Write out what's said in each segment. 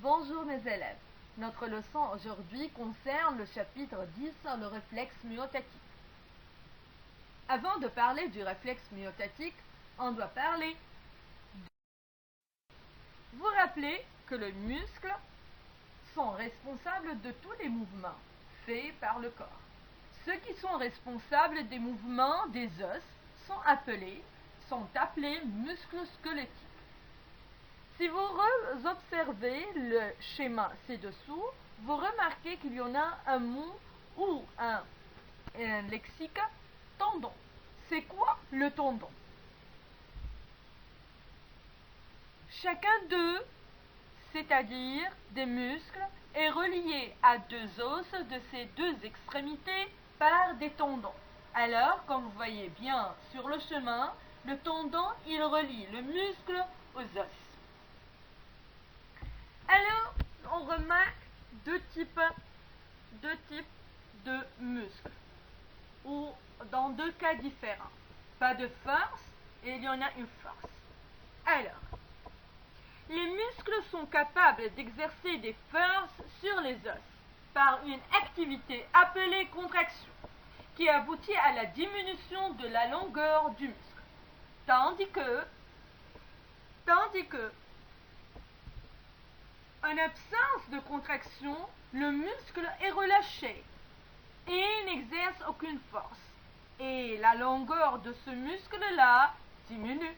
Bonjour mes élèves. Notre leçon aujourd'hui concerne le chapitre 10, le réflexe myotatique. Avant de parler du réflexe myotatique, on doit parler. Vous rappelez que les muscles sont responsables de tous les mouvements faits par le corps. Ceux qui sont responsables des mouvements des os sont appelés muscles squelettiques. Si vous observez le schéma ci-dessous, vous remarquez qu'il y en a un mot ou un lexique tendon. C'est quoi le tendon? Chacun d'eux, c'est-à-dire des muscles, est relié à deux os de ces deux extrémités par des tendons. Alors, comme vous voyez bien sur le chemin, le tendon, il relie le muscle aux os. Alors, on remarque deux types de muscles, ou dans deux cas différents. Pas de force, et il y en a une force. Alors, les muscles sont capables d'exercer des forces sur les os par une activité appelée contraction, qui aboutit à la diminution de la longueur du muscle. Tandis que, en absence de contraction, le muscle est relâché et n'exerce aucune force. Et la longueur de ce muscle-là diminue.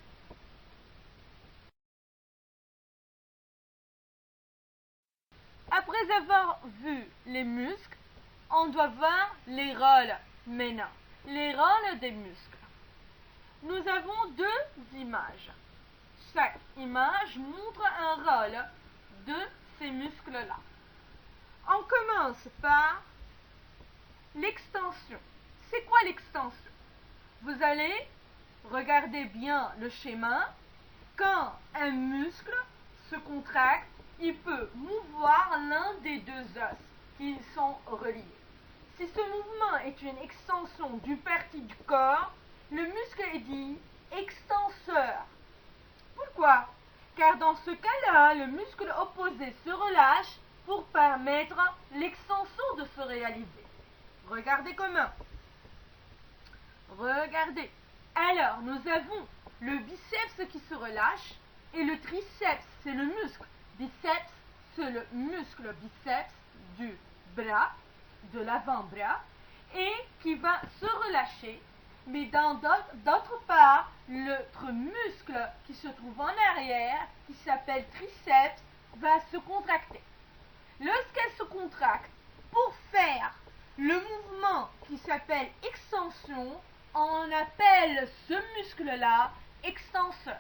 Après avoir vu les muscles, on doit voir les rôles maintenant. Les rôles des muscles. Nous avons deux images. Chaque image montre un rôle de ces muscles-là. On commence par l'extension. C'est quoi l'extension? Vous allez regarder bien le schéma. Quand un muscle se contracte, il peut mouvoir l'un des deux os qui sont reliés. Si ce mouvement est une extension d'une partie du corps, le muscle est dit extenseur. Pourquoi? Car dans ce cas-là, le muscle opposé se relâche pour permettre l'extension de se réaliser. Regardez comment. Regardez. Alors, nous avons le biceps qui se relâche et le triceps, c'est le muscle. Biceps, c'est le muscle biceps du bras, de l'avant-bras, et qui va se relâcher. Mais d'autre part, l'autre muscle qui se trouve en arrière, qui s'appelle triceps, va se contracter. Lorsqu'elle se contracte, pour faire le mouvement qui s'appelle extension, on appelle ce muscle-là extenseur.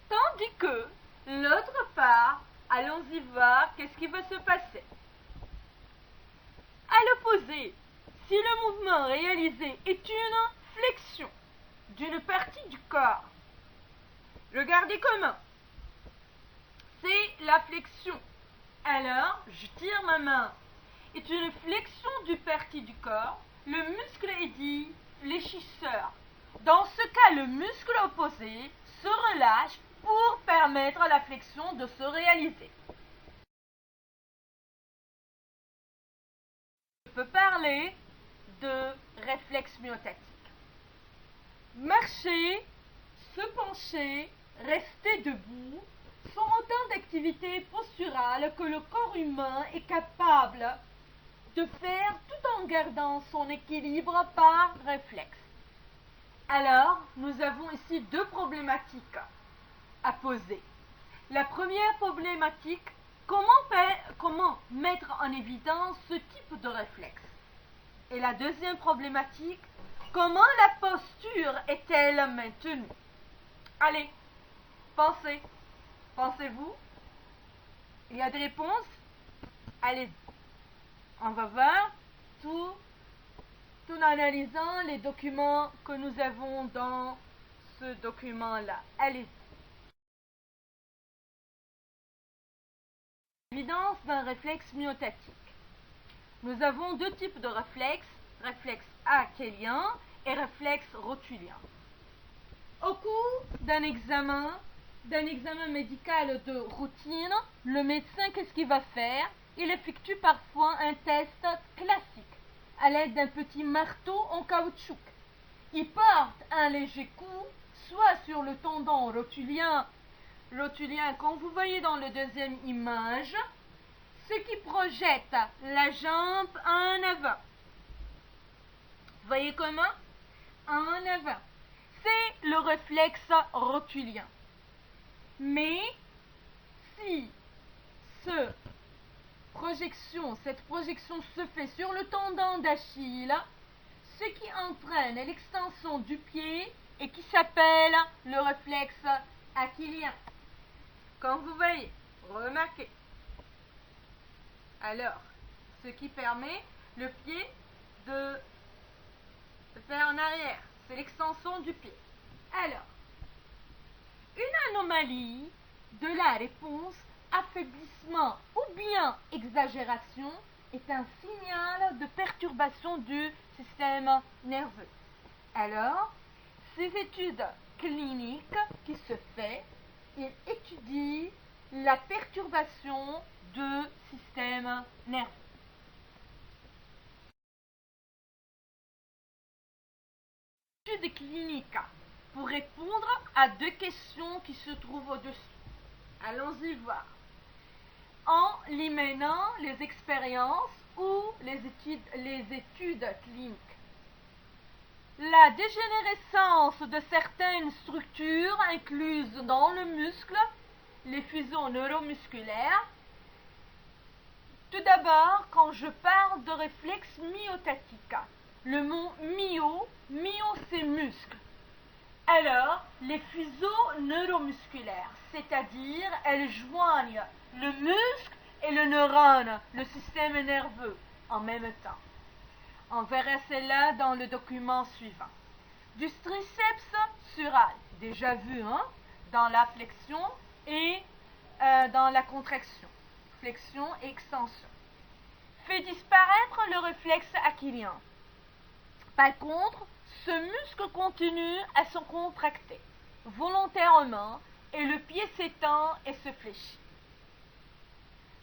Tandis que l'autre part, allons-y voir qu'est-ce qui va se passer. À l'opposé, si le mouvement réalisé est une flexion d'une partie du corps, regardez comment. C'est la flexion. Alors, je tire ma main. C'est une flexion d'une partie du corps. Le muscle est dit fléchisseur. Dans ce cas, le muscle opposé se relâche pour permettre à la flexion de se réaliser. Je peux parler de réflexe myotatique. Marcher, se pencher, rester debout sont autant d'activités posturales que le corps humain est capable de faire tout en gardant son équilibre par réflexe. Alors, nous avons ici deux problématiques à poser. La première problématique, comment mettre en évidence ce type de réflexe? Et la deuxième problématique, comment la posture est-elle maintenue? Allez, pensez. Pensez-vous? Il y a des réponses? Allez, on va voir tout en analysant les documents que nous avons dans ce document-là. Allez. Évidence d'un réflexe myotatique. Nous avons deux types de réflexes, réflexe achélien et réflexe rotulien. Au cours d'un examen, d'un examen médical de routine, le médecin, qu'est-ce qu'il va faire? Il effectue parfois un test classique à l'aide d'un petit marteau en caoutchouc. Il porte un léger coup, soit sur le tendon rotulien, comme vous voyez dans la deuxième image, ce qui projette la jambe en avant. Vous voyez comment? En avant. C'est le réflexe rotulien. Mais si cette projection se fait sur le tendon d'Achille, ce qui entraîne l'extension du pied et qui s'appelle le réflexe achillien. Comme vous voyez, remarquez. Alors, ce qui permet le pied de faire en arrière, c'est l'extension du pied. Alors, une anomalie de la réponse, affaiblissement ou bien exagération, est un signal de perturbation du système nerveux. Alors, ces études cliniques qui se font, ils étudient la perturbation du système nerveux. Études cliniques pour répondre à deux questions qui se trouvent au-dessus. Allons-y voir. En éliminant les expériences ou les études cliniques. La dégénérescence de certaines structures incluses dans le muscle, les fusions neuromusculaires. Tout d'abord, quand je parle de réflexe myotatique, le mot myo c'est muscle. Alors, les fusions neuromusculaires, c'est-à-dire elles joignent le muscle et le neurone, le système nerveux, en même temps. On verra cela dans le document suivant. Du triceps sural, déjà vu, dans la flexion et dans la contraction. Flexion et extension. Fait disparaître le réflexe achillien. Par contre, ce muscle continue à se contracter volontairement et le pied s'étend et se fléchit.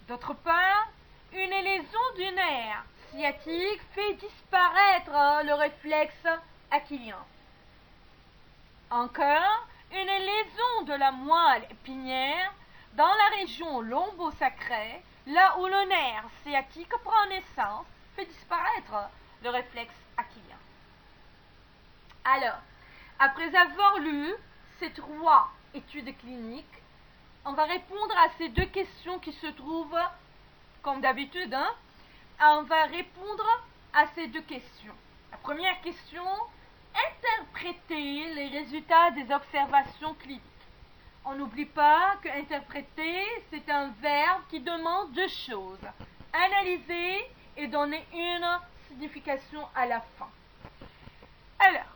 D'autre part, une lésion du nerf sciatique fait disparaître le réflexe achillien. Encore, une lésion de la moelle épinière dans la région lombosacrée, là où le nerf sciatique prend naissance, fait disparaître le réflexe achillien. Alors, après avoir lu ces trois études cliniques, on va répondre à ces deux questions qui se trouvent, comme d'habitude, on va répondre à ces deux questions. La première question, interpréter les résultats des observations cliniques. On n'oublie pas que interpréter, c'est un verbe qui demande deux choses. Analyser et donner une signification à la fin. Alors,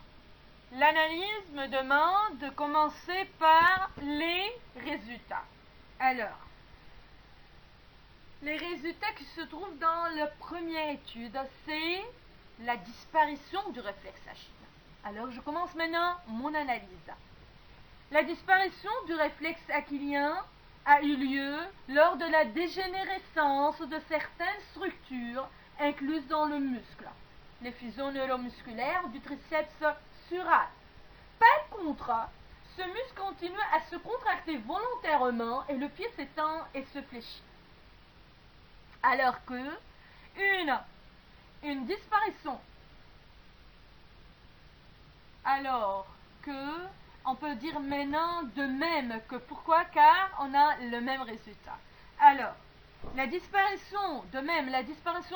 l'analyse me demande de commencer par les résultats. Alors, les résultats qui se trouvent dans la première étude, c'est la disparition du réflexe achillien. Alors, je commence maintenant mon analyse. La disparition du réflexe achillien a eu lieu lors de la dégénérescence de certaines structures incluses dans le muscle, les fusions neuromusculaires du triceps sural. Par contre, ce muscle continue à se contracter volontairement et le pied s'étend et se fléchit. Alors que une disparition, on peut dire maintenant de même que pourquoi? Car on a le même résultat. Alors, la disparition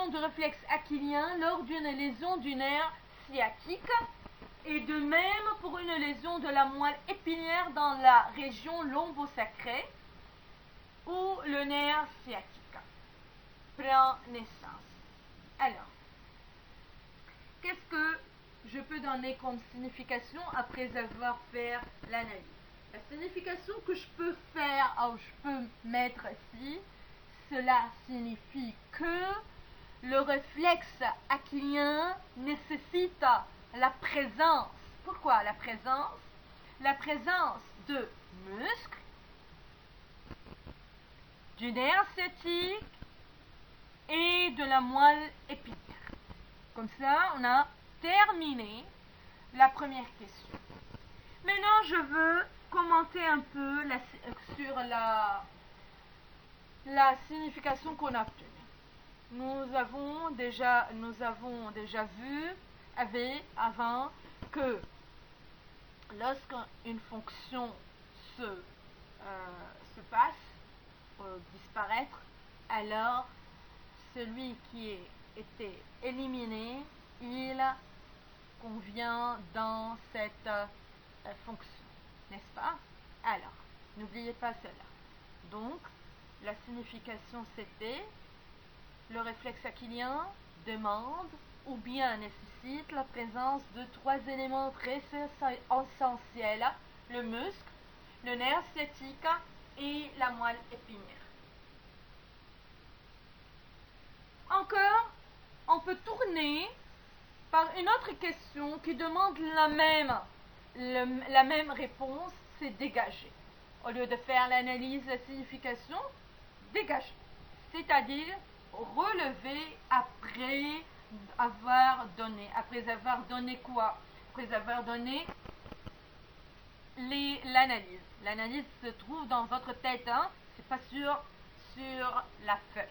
du réflexe achillien lors d'une lésion du nerf sciatique et de même pour une lésion de la moelle épinière dans la région lombosacrée où le nerf sciatique prend naissance. Alors, qu'est-ce que je peux donner comme signification après avoir fait l'analyse? La signification que je peux faire, je peux mettre ici, cela signifie que le réflexe achillien nécessite la présence. Pourquoi la présence? La présence de muscles du nerf sciatique et de la moelle épinière. Comme ça, on a terminé la première question. Maintenant, je veux commenter un peu sur la signification qu'on a obtenue. Nous avons déjà vu avant que lorsqu'une fonction se passe, disparaître, alors celui qui était éliminé, il convient dans cette fonction, n'est-ce pas? Alors, n'oubliez pas cela. Donc, la signification c'était le réflexe aquilien demande ou bien nécessite la présence de trois éléments très essentiels, le muscle, le nerf sciatique et la moelle épinière. Encore, on peut tourner par une autre question qui demande la même réponse, c'est dégager. Au lieu de faire l'analyse de la signification, dégager. C'est-à-dire relever après avoir donné. Après avoir donné quoi? Après avoir donné l'analyse. L'analyse se trouve dans votre tête, hein? C'est pas sur la feuille.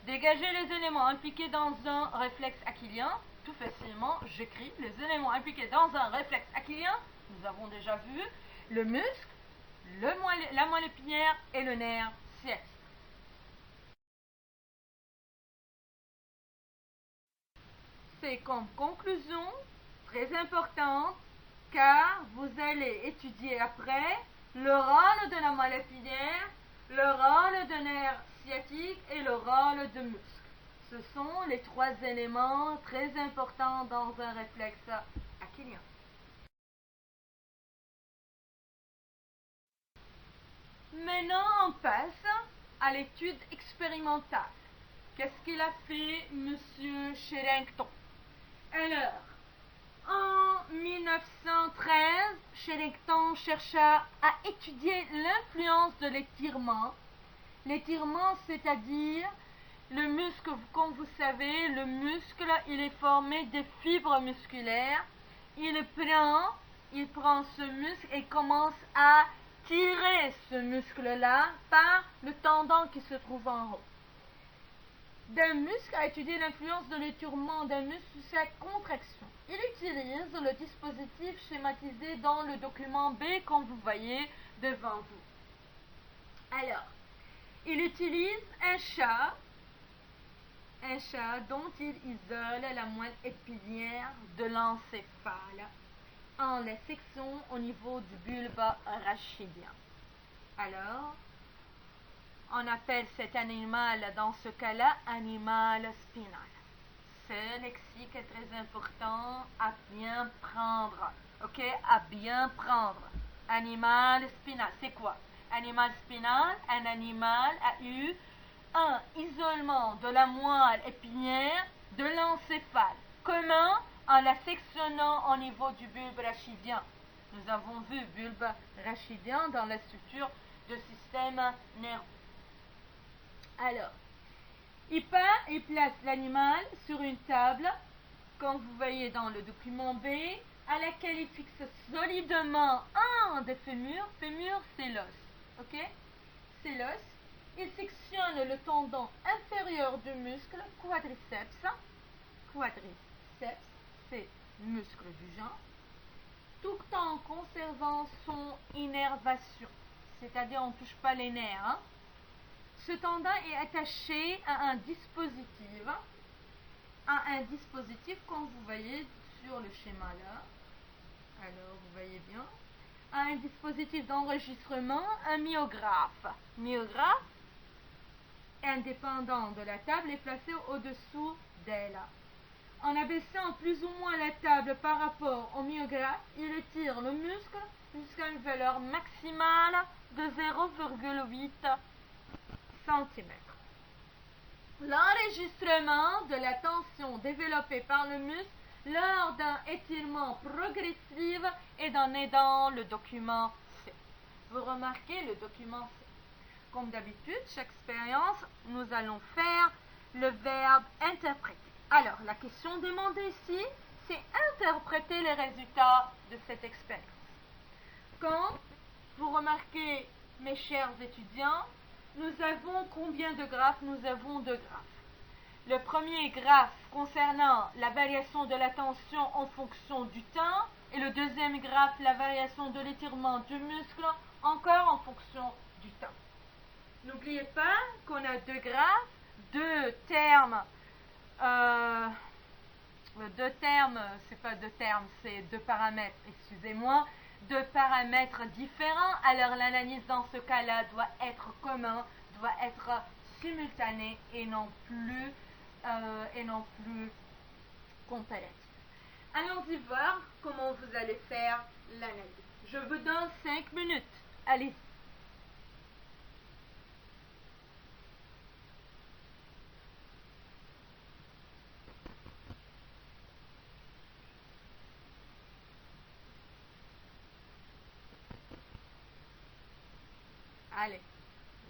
Dégager les éléments impliqués dans un réflexe aquilien. Tout facilement, j'écris les éléments impliqués dans un réflexe aquilien. Nous avons déjà vu le muscle, la moelle épinière et le nerf sciatique. C'est comme conclusion très importante car vous allez étudier après le rôle de la moelle épinière, le rôle de nerf sciatique et le rôle de muscle. Ce sont les trois éléments très importants dans un réflexe aquilien. Maintenant, on passe à l'étude expérimentale. Qu'est-ce qu'il a fait M. Sherrington? Alors, en 1913, Sherrington chercha à étudier l'influence de l'étirement. L'étirement, c'est-à-dire le muscle, comme vous savez, le muscle, il est formé de fibres musculaires. Il prend ce muscle et commence à tirer ce muscle-là par le tendon qui se trouve en haut. D'un muscle à étudier l'influence de l'étirement d'un muscle sur sa contraction. Il utilise le dispositif schématisé dans le document B, comme vous voyez devant vous. Alors, il utilise un chat dont il isole la moelle épinière de l'encéphale en la section au niveau du bulbe rachidien. Alors, on appelle cet animal, dans ce cas-là, animal spinal. Ce lexique est très important à bien prendre. Ok, à bien prendre. Animal spinal, c'est quoi? Animal spinal, un animal a eu un isolement de la moelle épinière de l'encéphale. Comment? En la sectionnant au niveau du bulbe rachidien. Nous avons vu bulbe rachidien dans la structure du système nerveux. Alors, il place l'animal sur une table, comme vous voyez dans le document B, à laquelle il fixe solidement un des fémurs. Fémur, c'est l'os. Ok? C'est l'os. Il sectionne le tendon inférieur du muscle quadriceps. Quadriceps, c'est muscle du genre, tout en conservant son innervation. C'est-à-dire, on ne touche pas les nerfs. Hein? Ce tendon est attaché à un dispositif, comme vous voyez sur le schéma là. Alors, vous voyez bien. À un dispositif d'enregistrement, un myographe. Myographe, indépendant de la table, est placé au-dessous d'elle. En abaissant plus ou moins la table par rapport au myographe, il étire le muscle jusqu'à une valeur maximale de 0,8 cm. L'enregistrement de la tension développée par le muscle lors d'un étirement progressif est donné dans le document C. Vous remarquez le document C. comme d'habitude, chaque expérience, nous allons faire le verbe interpréter. Alors, la question demandée ici, c'est interpréter les résultats de cette expérience. Quand vous remarquez, mes chers étudiants, nous avons combien de graphes? Nous avons 2 graphes. Le premier graphe concernant la variation de la tension en fonction du temps et le deuxième graphe, la variation de l'étirement du muscle encore en fonction du temps. N'oubliez pas qu'on a 2 graphes, 2 termes, c'est pas 2 termes, c'est 2 paramètres, excusez-moi, 2 paramètres différents, alors l'analyse dans ce cas-là doit être commun, doit être simultanée et non plus comparative. Allons-y voir comment vous allez faire l'analyse. Je vous donne 5 minutes. Allez-y. Allez,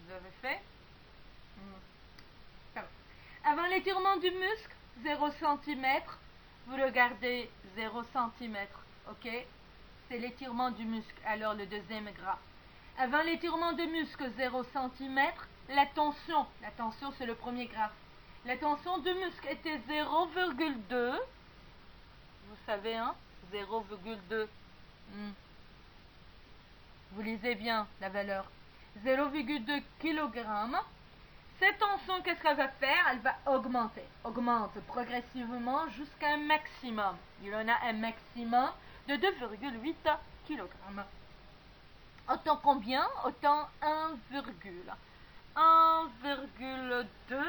vous avez fait? Avant l'étirement du muscle, 0 cm, vous le gardez 0 cm, ok? C'est l'étirement du muscle, alors le deuxième graphe. Avant l'étirement du muscle, 0 cm, la tension c'est le premier graphe. La tension du muscle était 0,2, vous savez, hein? 0,2. Vous lisez bien la valeur. 0,2 kg. Cette tension, qu'est-ce qu'elle va faire? Elle va augmenter. Augmente progressivement jusqu'à un maximum. Il y en a un maximum de 2,8 kg. Autant combien? Autant 1,2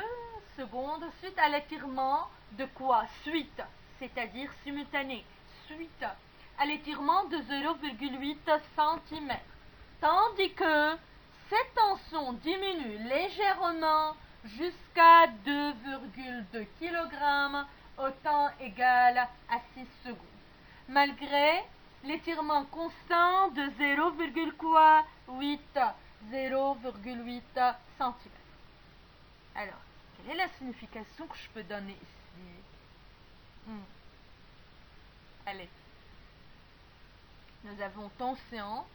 secondes suite à l'étirement de quoi? Suite, c'est-à-dire simultané. Suite à l'étirement de 0,8 cm. Tandis que cette tension diminue légèrement jusqu'à 2,2 kg au temps égal à 6 secondes, malgré l'étirement constant de 0,8 cm. Alors, quelle est la signification que je peux donner ici? Allez. Nous avons tension,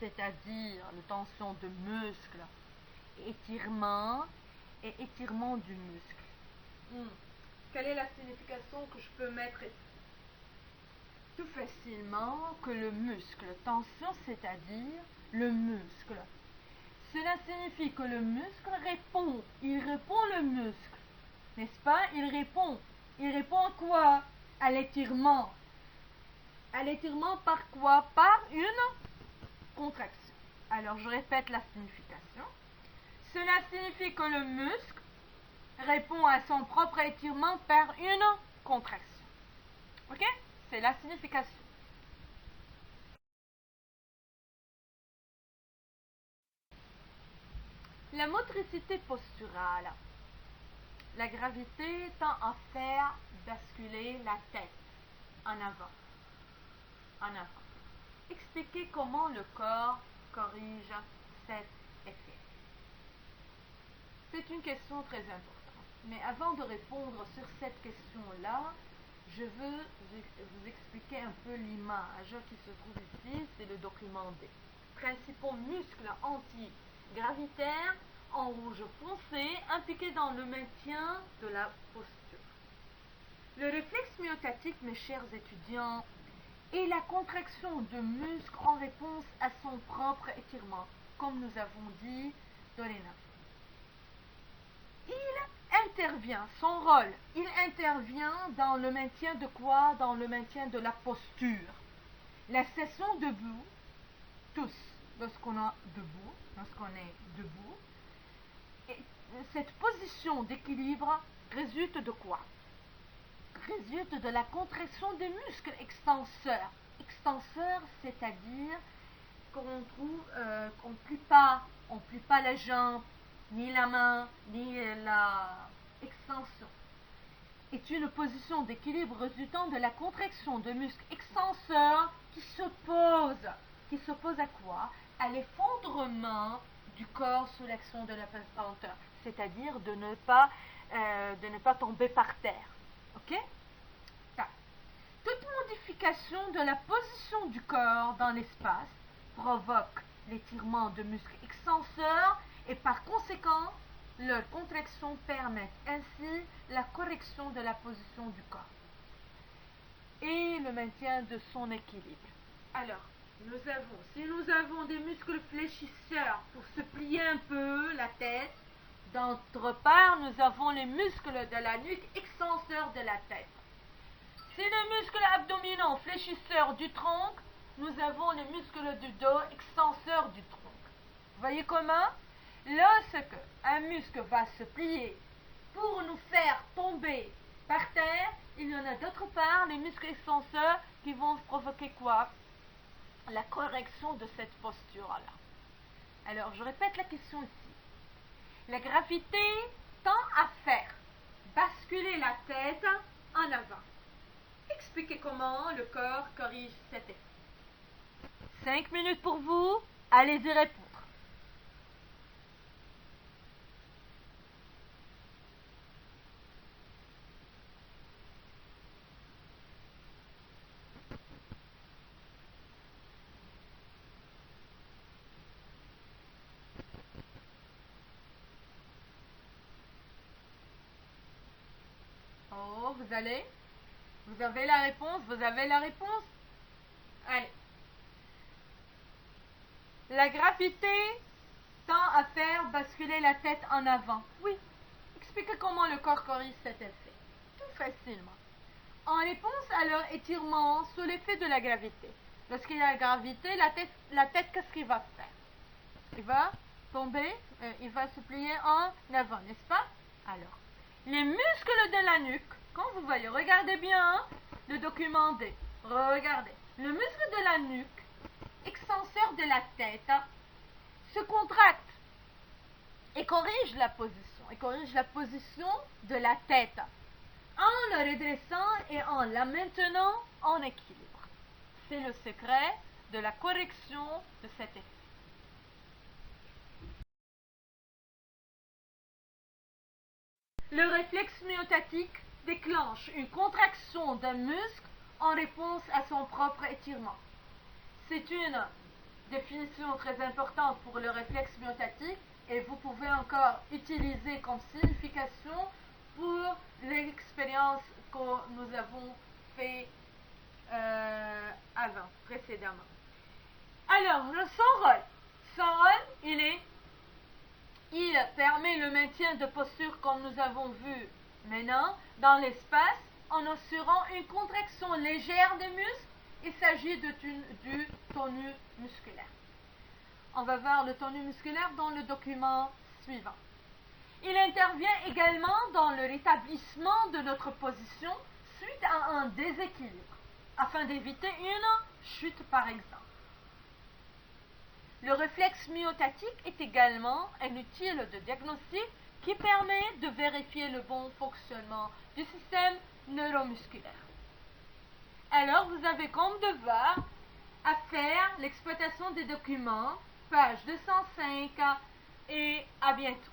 c'est-à-dire la tension de muscle, étirement et étirement du muscle. Quelle est la signification que je peux mettre ici? Tout facilement que le muscle, tension, c'est-à-dire le muscle. Cela signifie que le muscle répond, il répond le muscle, n'est-ce pas? Il répond à quoi? À l'étirement. À l'étirement par quoi? Par une contraction. Alors je répète la signification. Cela signifie que le muscle répond à son propre étirement par une contraction. Ok? C'est la signification. La motricité posturale. La gravité tend à faire basculer la tête en avant. En avant. Expliquez comment le corps corrige cet effet. C'est une question très importante. Mais avant de répondre sur cette question-là, je veux vous expliquer un peu l'image qui se trouve ici. C'est le document D. Principaux muscles antigravitaires en rouge foncé impliqués dans le maintien de la posture. Le réflexe myotatique, mes chers étudiants, est la contraction de muscles en réponse à son propre étirement, comme nous avons dit dorénavant. Son rôle, il intervient dans le maintien de quoi? Dans le maintien de la posture. La session debout, tous, lorsqu'on est debout, et cette position d'équilibre résulte de quoi? Résulte de la contraction des muscles extenseurs. Extenseurs, c'est-à-dire qu'on ne plie pas la jambe, ni la main, ni la extension. Est une position d'équilibre résultant de la contraction de muscles extenseurs qui s'oppose à quoi? À l'effondrement du corps sous l'action de la pesanteur, c'est-à-dire de ne pas tomber par terre. Ok? Toute modification de la position du corps dans l'espace provoque l'étirement de muscles extenseurs et par conséquent, leur contraction permet ainsi la correction de la position du corps et le maintien de son équilibre. Alors, si nous avons des muscles fléchisseurs pour se plier un peu la tête, d'autre part, nous avons les muscles de la nuque extenseurs de la tête. Si les muscles abdominaux fléchisseurs du tronc, nous avons les muscles du dos extenseurs du tronc. Vous voyez comment? Lorsque un muscle va se plier pour nous faire tomber par terre, il y en a d'autre part les muscles extenseurs qui vont provoquer quoi? La correction de cette posture-là. Alors, je répète la question ici. La gravité tend à faire basculer la tête en avant. Expliquez comment le corps corrige cet effet. 5 minutes pour vous, allez-y répondre. Oh, vous avez la réponse? Vous avez la réponse? Allez. La gravité tend à faire basculer la tête en avant. Oui. Expliquez comment le corps corrige cet effet. Tout facilement. En réponse à leur étirement sous l'effet de la gravité. Lorsqu'il y a la gravité, la tête qu'est-ce qu'il va faire? Il va tomber, il va se plier en avant, n'est-ce pas? Alors, les muscles de la nuque, quand vous voyez, regardez bien le document D. Regardez. Le muscle de la nuque, extenseur de la tête, se contracte et corrige la position de la tête en le redressant et en la maintenant en équilibre. C'est le secret de la correction de cet effet. Le réflexe myotatique déclenche une contraction d'un muscle en réponse à son propre étirement. C'est une définition très importante pour le réflexe myotatique et vous pouvez encore utiliser comme signification pour l'expérience que nous avons fait précédemment. Alors, son rôle, il permet le maintien de posture comme nous avons vu maintenant dans l'espace en assurant une contraction légère des muscles. Il s'agit du tonus musculaire. On va voir le tonus musculaire dans le document suivant. Il intervient également dans le rétablissement de notre position suite à un déséquilibre, afin d'éviter une chute par exemple. Le réflexe myotatique est également un outil de diagnostic qui permet de vérifier le bon fonctionnement du système neuromusculaire. Alors, vous avez comme devoir à faire l'exploitation des documents, page 205, et à bientôt.